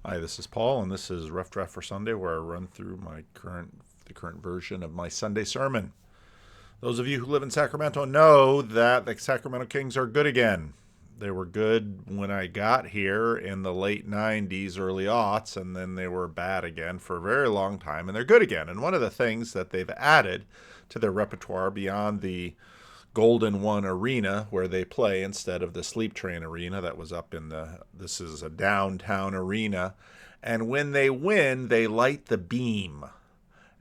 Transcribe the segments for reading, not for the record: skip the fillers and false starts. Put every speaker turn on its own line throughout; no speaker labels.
Hi, this is Paul, and this is Rough Draft for Sunday, where I run through the current version of my Sunday sermon. Those of you who live in Sacramento know that the Sacramento Kings are good again. They were good when I got here in the late 90s, early aughts, and then they were bad again for a very long time, and they're good again. And one of the things that they've added to their repertoire beyond the Golden One Arena where they play instead of the Sleep Train Arena that was up in this is a downtown arena. And when they win, they light the beam.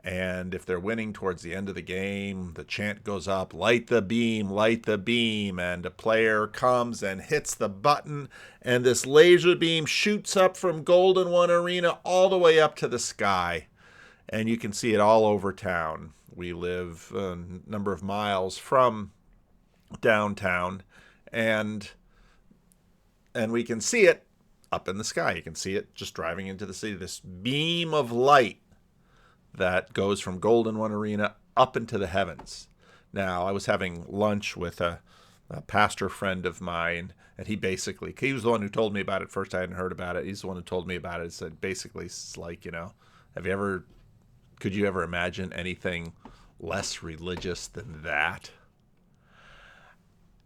And if they're winning towards the end of the game, the chant goes up, light the beam, light the beam. And a player comes and hits the button, and this laser beam shoots up from Golden One Arena all the way up to the sky. And you can see it all over town. We live a number of miles from downtown, and we can see it up in the sky. You can see it just driving into the city, this beam of light that goes from Golden One Arena up into the heavens. Now, I was having lunch with a pastor friend of mine, and he was the one who told me about it first. I hadn't heard about it. He's the one who told me about it. It said basically, it's like, could you ever imagine anything less religious than that?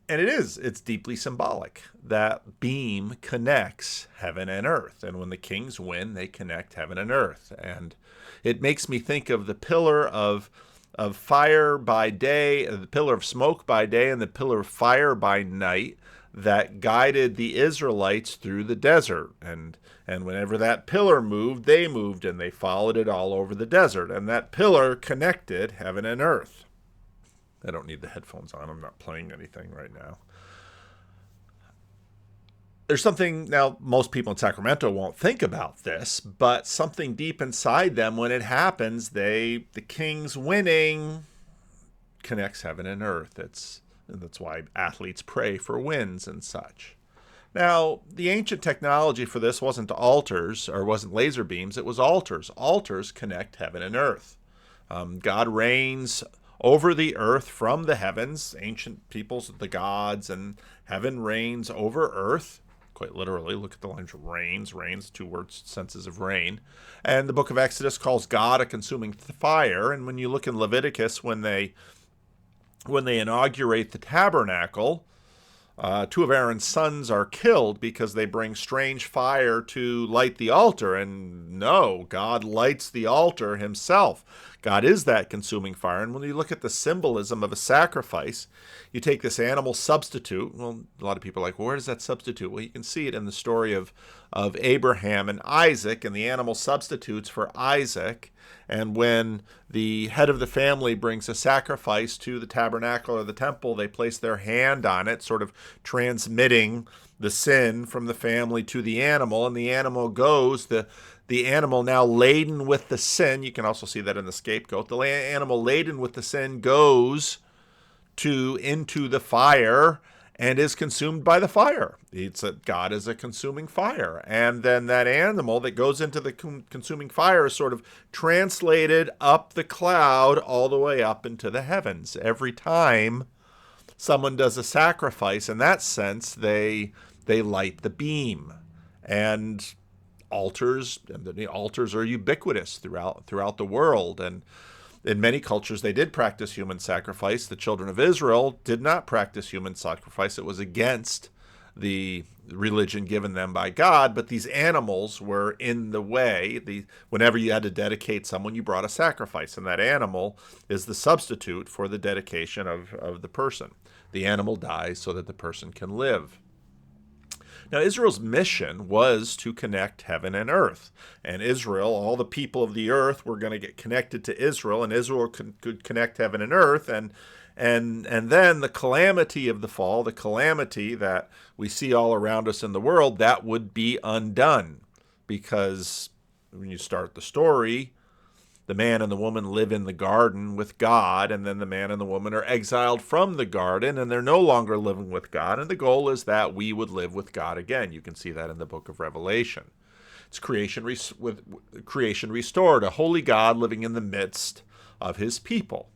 And it's deeply symbolic. That beam connects heaven and earth. And when the Kings win, they connect heaven and earth. And it makes me think of the pillar of fire by day, the pillar of smoke by day, and the pillar of fire by night that guided the Israelites through the desert. And whenever that pillar moved, and they followed it all over the desert. And that pillar connected heaven and earth. I don't need the headphones on. I'm not playing anything right now. There's something, now most people in Sacramento won't think about this, but something deep inside them when it happens, the Kings winning connects heaven and earth. That's why athletes pray for wins and such. Now, the ancient technology for this wasn't altars, or wasn't laser beams, it was altars. Altars connect heaven and earth. God reigns over the earth from the heavens. Ancient peoples, the gods, and heaven reigns over earth. Quite literally, look at the language. Reigns, two words, senses of reign. And the book of Exodus calls God a consuming fire. And when you look in Leviticus, when they inaugurate the tabernacle, two of Aaron's sons are killed because they bring strange fire to light the altar. And no, God lights the altar himself. God is that consuming fire. And when you look at the symbolism of a sacrifice, you take this animal substitute. Well, a lot of people are like, well, where does that substitute? Well, you can see it in the story of Abraham and Isaac, and the animal substitutes for Isaac. And when the head of the family brings a sacrifice to the tabernacle or the temple, they place their hand on it, sort of transmitting the sin from the family to the animal. And the animal goes, the animal now laden with the sin, you can also see that in the scapegoat, the animal laden with the sin goes into the fire and is consumed by the fire. God is a consuming fire. And then that animal that goes into the consuming fire is sort of translated up the cloud all the way up into the heavens. Every time someone does a sacrifice, in that sense, they light the beam. And altars are ubiquitous throughout the world. And in many cultures, they did practice human sacrifice. The children of Israel did not practice human sacrifice. It was against the religion given them by God, but these animals were in the way. Whenever you had to dedicate someone, you brought a sacrifice, and that animal is the substitute for the dedication of the person. The animal dies so that the person can live. Now, Israel's mission was to connect heaven and earth. And Israel, all the people of the earth were going to get connected to Israel, and Israel could connect heaven and earth. And then the calamity of the fall, the calamity that we see all around us in the world, that would be undone. Because when you start the story, the man and the woman live in the garden with God, and then the man and the woman are exiled from the garden, and they're no longer living with God. And the goal is that we would live with God again. You can see that in the book of Revelation. It's creation restored, a holy God living in the midst of his people.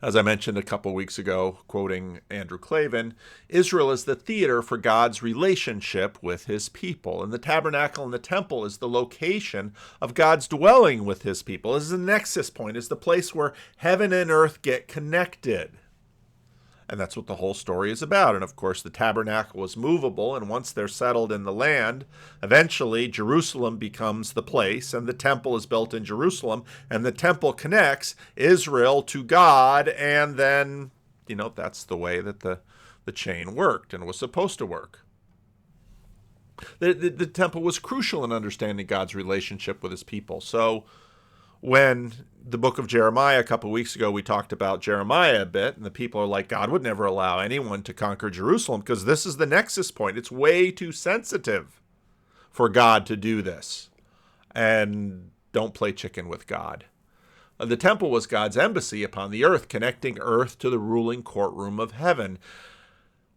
As I mentioned a couple weeks ago, quoting Andrew Clavin, Israel is the theater for God's relationship with his people. And the tabernacle and the temple is the location of God's dwelling with his people. This is the nexus point, is the place where heaven and earth get connected. And that's what the whole story is about. And of course, the tabernacle is movable, and once they're settled in the land, eventually Jerusalem becomes the place, and the temple is built in Jerusalem, and the temple connects Israel to God, and then, that's the way that the chain worked and was supposed to work. The temple was crucial in understanding God's relationship with his people. So when the book of Jeremiah, a couple weeks ago, we talked about Jeremiah a bit, and the people are like, God would never allow anyone to conquer Jerusalem because this is the nexus point. It's way too sensitive for God to do this. And don't play chicken with God. The temple was God's embassy upon the earth, connecting earth to the ruling courtroom of heaven,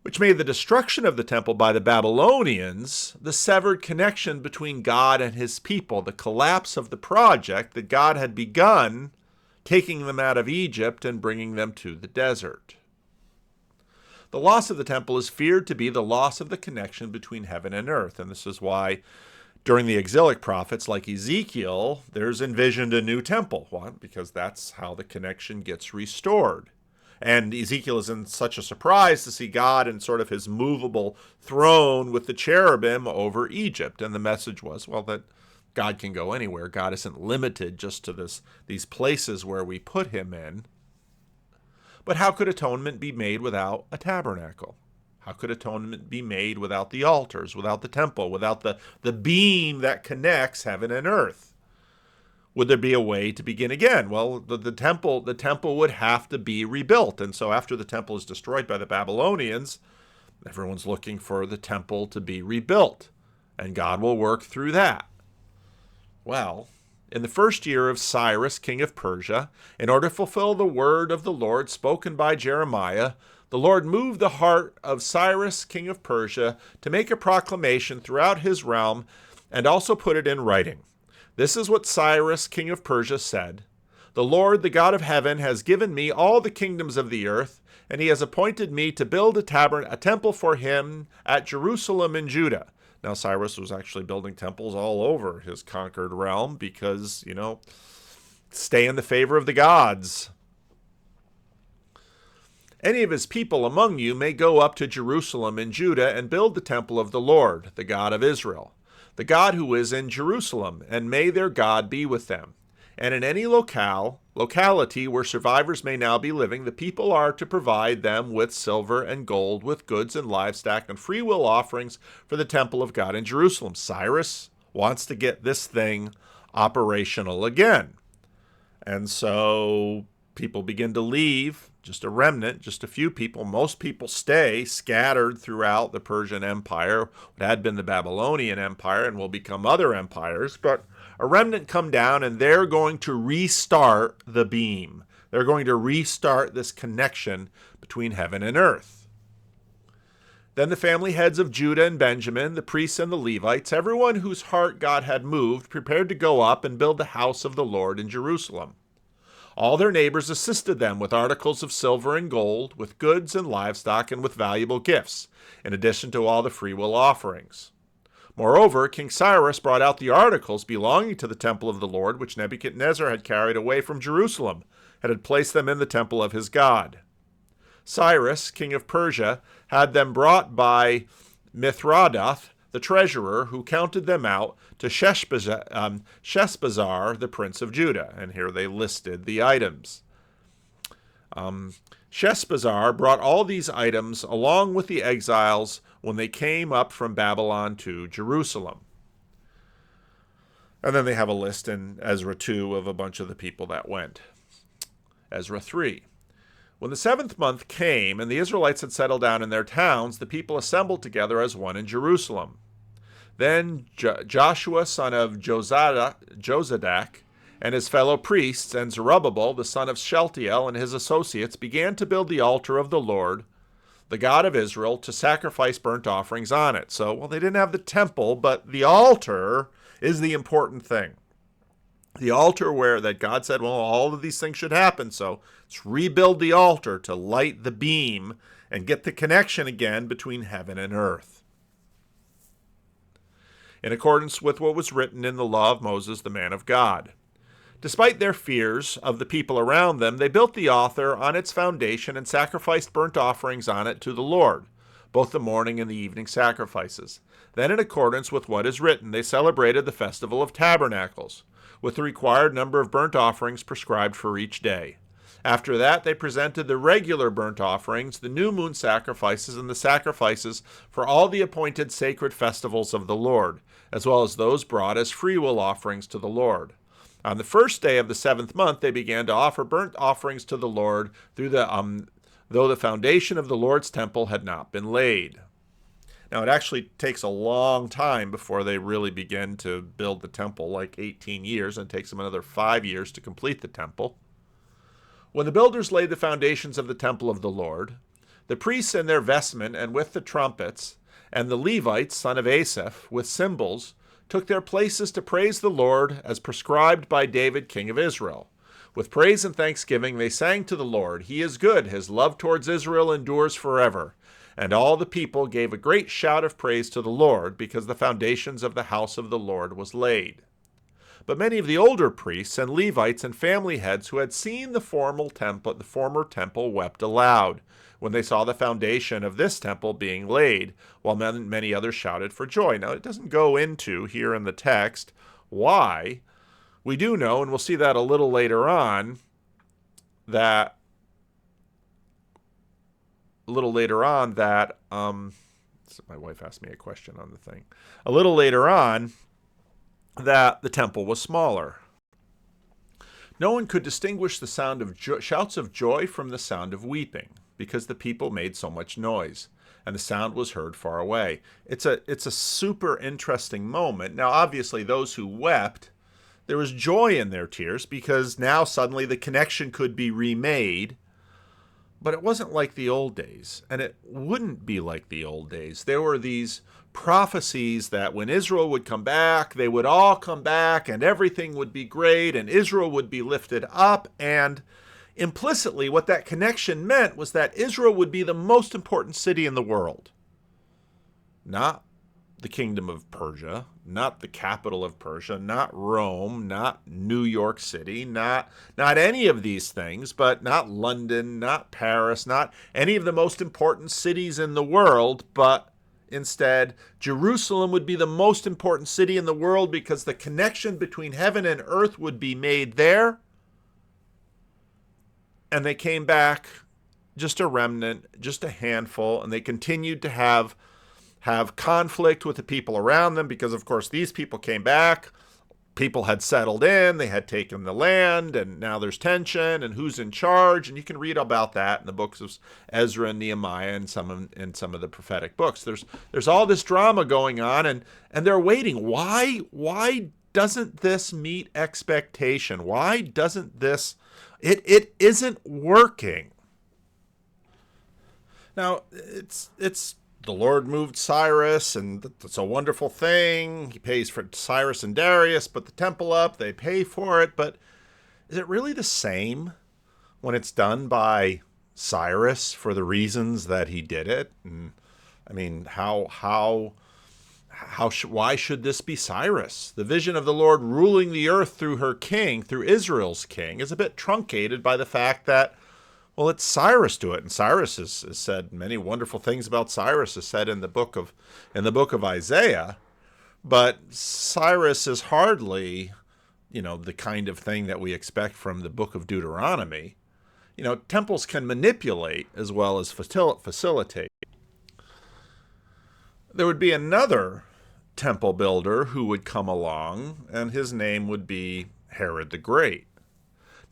which made the destruction of the temple by the Babylonians the severed connection between God and his people, the collapse of the project that God had begun, taking them out of Egypt and bringing them to the desert. The loss of the temple is feared to be the loss of the connection between heaven and earth, and this is why during the exilic prophets like Ezekiel, there's envisioned a new temple. Why? Because that's how the connection gets restored. And Ezekiel is in such a surprise to see God in sort of his movable throne with the cherubim over Egypt. And the message was, well, that God can go anywhere. God isn't limited just to these places where we put him in. But how could atonement be made without a tabernacle? How could atonement be made without the altars, without the temple, without the beam that connects heaven and earth? Would there be a way to begin again? Well, the temple would have to be rebuilt. And so after the temple is destroyed by the Babylonians, everyone's looking for the temple to be rebuilt. And God will work through that. Well, in the first year of Cyrus, king of Persia, in order to fulfill the word of the Lord spoken by Jeremiah, the Lord moved the heart of Cyrus, king of Persia, to make a proclamation throughout his realm and also put it in writing. This is what Cyrus, king of Persia, said. The Lord, the God of heaven, has given me all the kingdoms of the earth, and he has appointed me to build a temple for him at Jerusalem in Judah. Now, Cyrus was actually building temples all over his conquered realm because, stay in the favor of the gods. Any of his people among you may go up to Jerusalem in Judah and build the temple of the Lord, the God of Israel, the God who is in Jerusalem, and may their God be with them. And in any locality where survivors may now be living, the people are to provide them with silver and gold, with goods and livestock, and free will offerings for the temple of God in Jerusalem. Cyrus wants to get this thing operational again. And so people begin to leave, just a remnant, just a few people. Most people stay scattered throughout the Persian Empire, what had been the Babylonian Empire and will become other empires. But a remnant come down and they're going to restart the beam. They're going to restart this connection between heaven and earth. Then the family heads of Judah and Benjamin, the priests and the Levites, everyone whose heart God had moved, prepared to go up and build the house of the Lord in Jerusalem. All their neighbors assisted them with articles of silver and gold, with goods and livestock, and with valuable gifts, in addition to all the freewill offerings. Moreover, King Cyrus brought out the articles belonging to the temple of the Lord, which Nebuchadnezzar had carried away from Jerusalem, and had placed them in the temple of his God. Cyrus, king of Persia, had them brought by Mithredath, the treasurer, who counted them out, to Sheshbazzar, the prince of Judah. And here they listed the items. Sheshbazzar brought all these items along with the exiles when they came up from Babylon to Jerusalem. And then they have a list in Ezra 2 of a bunch of the people that went. Ezra 3. When the 7th month came and the Israelites had settled down in their towns, the people assembled together as one in Jerusalem. Then Joshua, son of Jozadak, and his fellow priests, and Zerubbabel, the son of Shealtiel, and his associates, began to build the altar of the Lord, the God of Israel, to sacrifice burnt offerings on it. So, they didn't have the temple, but the altar is the important thing. The altar where that God said, well, all of these things should happen, so let's rebuild the altar to light the beam and get the connection again between heaven and earth. In accordance with what was written in the law of Moses, the man of God. Despite their fears of the people around them, they built the altar on its foundation and sacrificed burnt offerings on it to the Lord, both the morning and the evening sacrifices. Then, in accordance with what is written, they celebrated the festival of tabernacles, with the required number of burnt offerings prescribed for each day. After that, they presented the regular burnt offerings, the new moon sacrifices, and the sacrifices for all the appointed sacred festivals of the Lord, as well as those brought as freewill offerings to the Lord. On the first day of the 7th month, they began to offer burnt offerings to the Lord, though the foundation of the Lord's temple had not been laid. Now, it actually takes a long time before they really begin to build the temple, like 18 years, and it takes them another 5 years to complete the temple. When the builders laid the foundations of the temple of the Lord, the priests in their vestment and with the trumpets, and the Levites, son of Asaph, with cymbals, took their places to praise the Lord as prescribed by David, king of Israel. With praise and thanksgiving they sang to the Lord, "He is good, his love towards Israel endures forever." And all the people gave a great shout of praise to the Lord, because the foundations of the house of the Lord was laid. But many of the older priests and Levites and family heads who had seen the former temple wept aloud when they saw the foundation of this temple being laid, while many others shouted for joy. Now, it doesn't go into here in the text why. We do know, and we'll see that a little later on, that my wife asked me a question on the thing. A little later on, that the temple was smaller. No one could distinguish the sound of shouts of joy from the sound of weeping, because the people made so much noise, and the sound was heard far away. It's a super interesting moment. Now, obviously, those who wept, there was joy in their tears, because now suddenly the connection could be remade. But it wasn't like the old days, and it wouldn't be like the old days. There were these prophecies that when Israel would come back, they would all come back, and everything would be great, and Israel would be lifted up. And implicitly, what that connection meant was that Israel would be the most important city in the world. Not the kingdom of Persia, not the capital of Persia, not Rome, not New York City, not any of these things, but not London, not Paris, not any of the most important cities in the world, but instead, Jerusalem would be the most important city in the world, because the connection between heaven and earth would be made there. And they came back just a remnant, just a handful, and they continued to have conflict with the people around them, because, of course, these people came back. People had settled in, they had taken the land, and now there's tension, and who's in charge, and you can read about that in the books of Ezra and Nehemiah and some of the prophetic books. There's all this drama going on, and they're waiting. Why doesn't this meet expectation? Why doesn't this? It isn't working. Now, it's the Lord moved Cyrus, and it's a wonderful thing. He pays for Cyrus and Darius, put the temple up, they pay for it. But is it really the same when it's done by Cyrus for the reasons that he did it? And I mean, why should this be Cyrus? The vision of the Lord ruling the earth through her king, through Israel's king, is a bit truncated by the fact that, well, it's Cyrus to it, and Cyrus has said many wonderful things about Cyrus, is said in the book of Isaiah. But Cyrus is hardly, the kind of thing that we expect from the book of Deuteronomy. Temples can manipulate as well as facilitate. There would be another temple builder who would come along, and his name would be Herod the Great.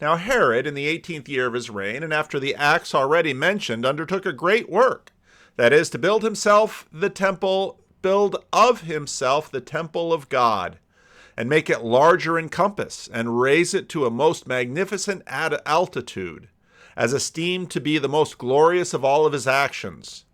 Now Herod, in the 18th year of his reign, and after the acts already mentioned, undertook a great work, that is, to build of himself the temple of God, and make it larger in compass, and raise it to a most magnificent altitude, as esteemed to be the most glorious of all of his actions,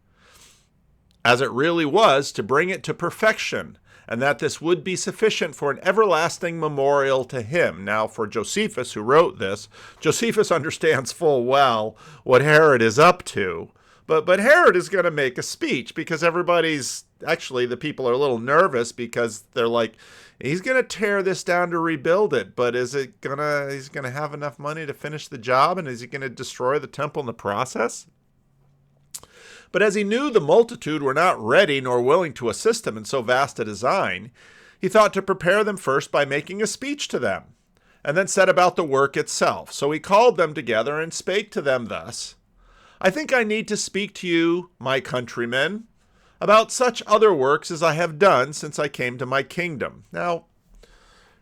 as it really was, to bring it to perfection, and that this would be sufficient for an everlasting memorial to him. Now, for Josephus, who wrote this, Josephus understands full well what Herod is up to. But Herod is going to make a speech because the people are a little nervous because they're like, he's going to tear this down to rebuild it, but he's going to have enough money to finish the job, and is he going to destroy the temple in the process? But as he knew the multitude were not ready nor willing to assist him in so vast a design, he thought to prepare them first by making a speech to them, and then set about the work itself. So he called them together and spake to them thus: I think I need to speak to you, my countrymen, about such other works as I have done since I came to my kingdom. Now,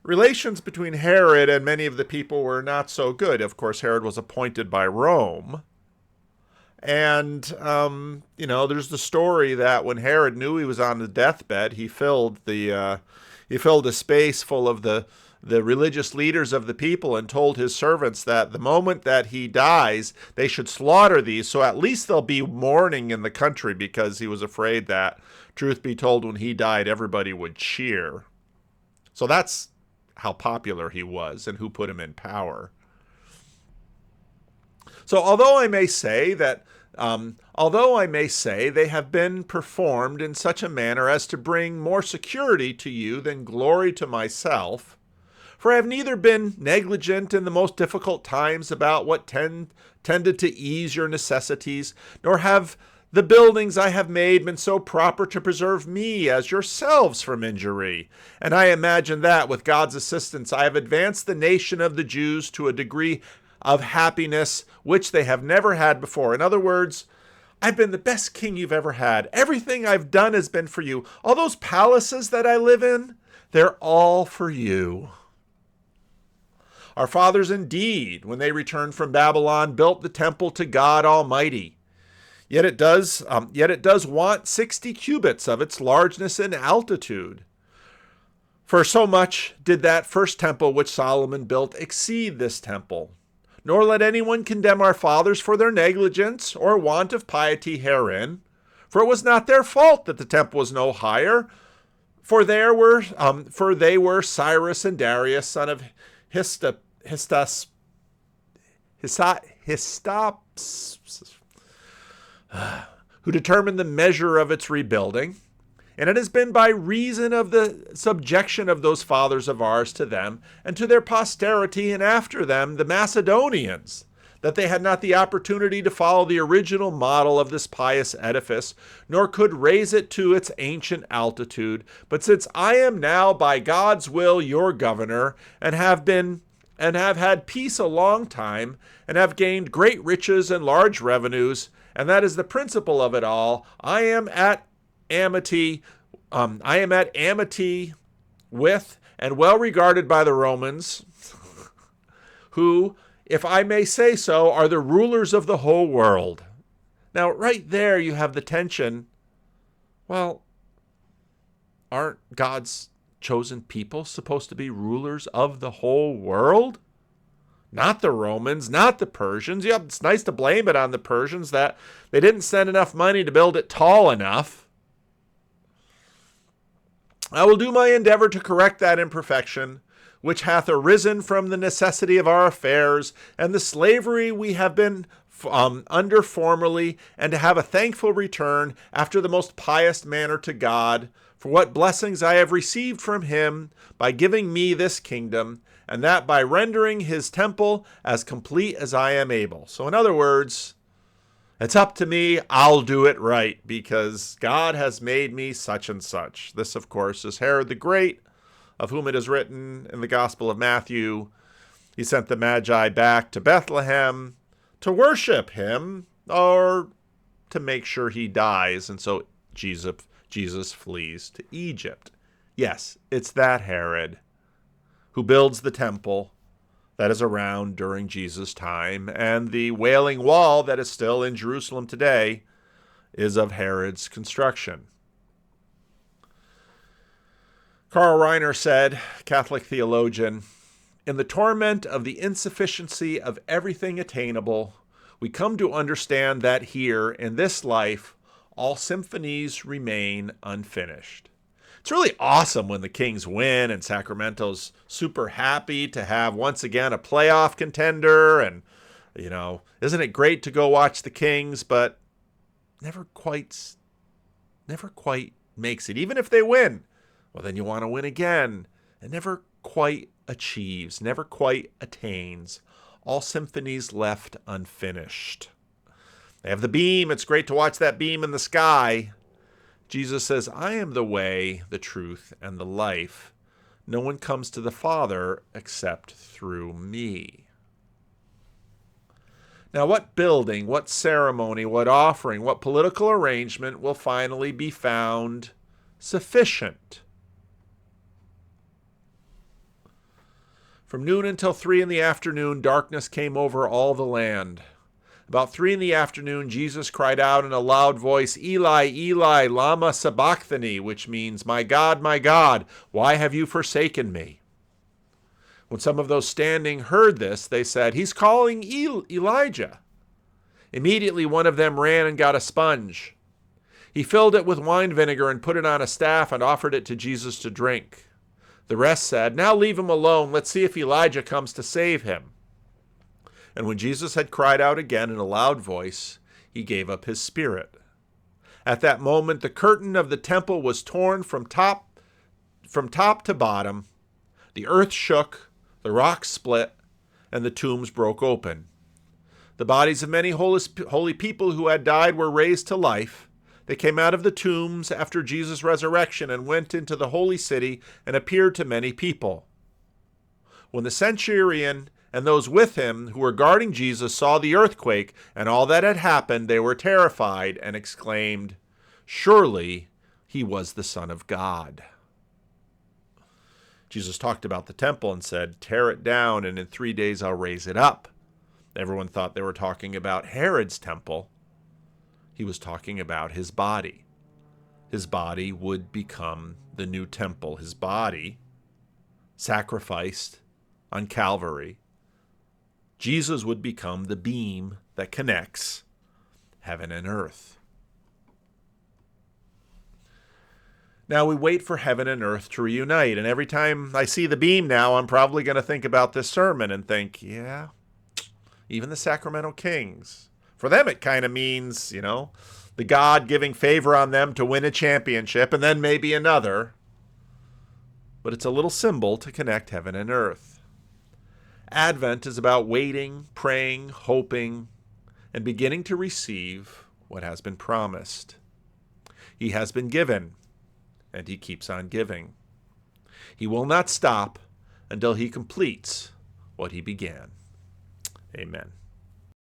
relations between Herod and many of the people were not so good. Of course, Herod was appointed by Rome. And, there's the story that when Herod knew he was on the deathbed, he filled a space full of the religious leaders of the people and told his servants that the moment that he dies, they should slaughter these, so at least there'll be mourning in the country, because he was afraid that, truth be told, when he died, everybody would cheer. So that's how popular he was and who put him in power. So although I may say they have been performed in such a manner as to bring more security to you than glory to myself, for I have neither been negligent in the most difficult times about what tended to ease your necessities, nor have the buildings I have made been so proper to preserve me as yourselves from injury. And I imagine that, with God's assistance, I have advanced the nation of the Jews to a degree of happiness which they have never had before. In other words, I've been the best king you've ever had. Everything I've done has been for you. All those palaces that I live in, they're all for you. Our fathers indeed, when they returned from Babylon, built the temple to God Almighty. Yet it does want 60 cubits of its largeness and altitude. For so much did that first temple which Solomon built exceed this temple. Nor let anyone condemn our fathers for their negligence or want of piety herein, for it was not their fault that the temple was no higher. For they were Cyrus and Darius, son of Histops, who determined the measure of its rebuilding. And it has been by reason of the subjection of those fathers of ours to them, and to their posterity, and after them, the Macedonians, that they had not the opportunity to follow the original model of this pious edifice, nor could raise it to its ancient altitude. But since I am now by God's will your governor, and have had peace a long time, and have gained great riches and large revenues, and that is the principle of it all, I am at amity with and well regarded by the Romans, who, if I may say so, are the rulers of the whole world. Now, right there you have the tension. Well, aren't God's chosen people supposed to be rulers of the whole world? Not the Romans, not the Persians. Yeah, it's nice to blame it on the Persians that they didn't send enough money to build it tall enough. I will do my endeavor to correct that imperfection, which hath arisen from the necessity of our affairs, and the slavery we have been under formerly, and to have a thankful return after the most pious manner to God, for what blessings I have received from him by giving me this kingdom, and that by rendering his temple as complete as I am able. So in other words, it's up to me, I'll do it right, because God has made me such and such. This, of course, is Herod the Great, of whom it is written in the Gospel of Matthew, he sent the Magi back to Bethlehem to worship him, or to make sure he dies, and so Jesus flees to Egypt. Yes, it's that Herod who builds the temple that is around during Jesus' time, and the Wailing Wall that is still in Jerusalem today is of Herod's construction. Karl Rahner said, Catholic theologian, in the torment of the insufficiency of everything attainable, we come to understand that here, in this life, all symphonies remain unfinished. It's really awesome when the Kings win and Sacramento's super happy to have once again a playoff contender. And, isn't it great to go watch the Kings, but never quite makes it. Even if they win, well, then you want to win again. It never quite achieves, never quite attains. All symphonies left unfinished. They have the beam. It's great to watch that beam in the sky. Jesus says, I am the way, the truth, and the life. No one comes to the Father except through me. Now, what building, what ceremony, what offering, what political arrangement will finally be found sufficient? From noon until 3 in the afternoon, darkness came over all the land. About 3 in the afternoon, Jesus cried out in a loud voice, Eli, Eli, lama sabachthani, which means, my God, why have you forsaken me? When some of those standing heard this, they said, he's calling Elijah. Immediately one of them ran and got a sponge. He filled it with wine vinegar and put it on a staff and offered it to Jesus to drink. The rest said, now leave him alone. Let's see if Elijah comes to save him. And when Jesus had cried out again in a loud voice, he gave up his spirit. At that moment, the curtain of the temple was torn from top to bottom. The earth shook, the rocks split, and the tombs broke open. The bodies of many holy people who had died were raised to life. They came out of the tombs after Jesus' resurrection and went into the holy city and appeared to many people. When the centurion and those with him who were guarding Jesus saw the earthquake and all that had happened, they were terrified and exclaimed, surely he was the Son of God. Jesus talked about the temple and said, tear it down and in 3 days I'll raise it up. Everyone thought they were talking about Herod's temple. He was talking about his body. His body would become the new temple. His body, sacrificed on Calvary, Jesus would become the beam that connects heaven and earth. Now we wait for heaven and earth to reunite. And every time I see the beam now, I'm probably going to think about this sermon and think, yeah, even the Sacramento Kings. For them, it kind of means, the God giving favor on them to win a championship and then maybe another. But it's a little symbol to connect heaven and earth. Advent is about waiting, praying, hoping, and beginning to receive what has been promised. He has been given, and he keeps on giving. He will not stop until he completes what he began. Amen.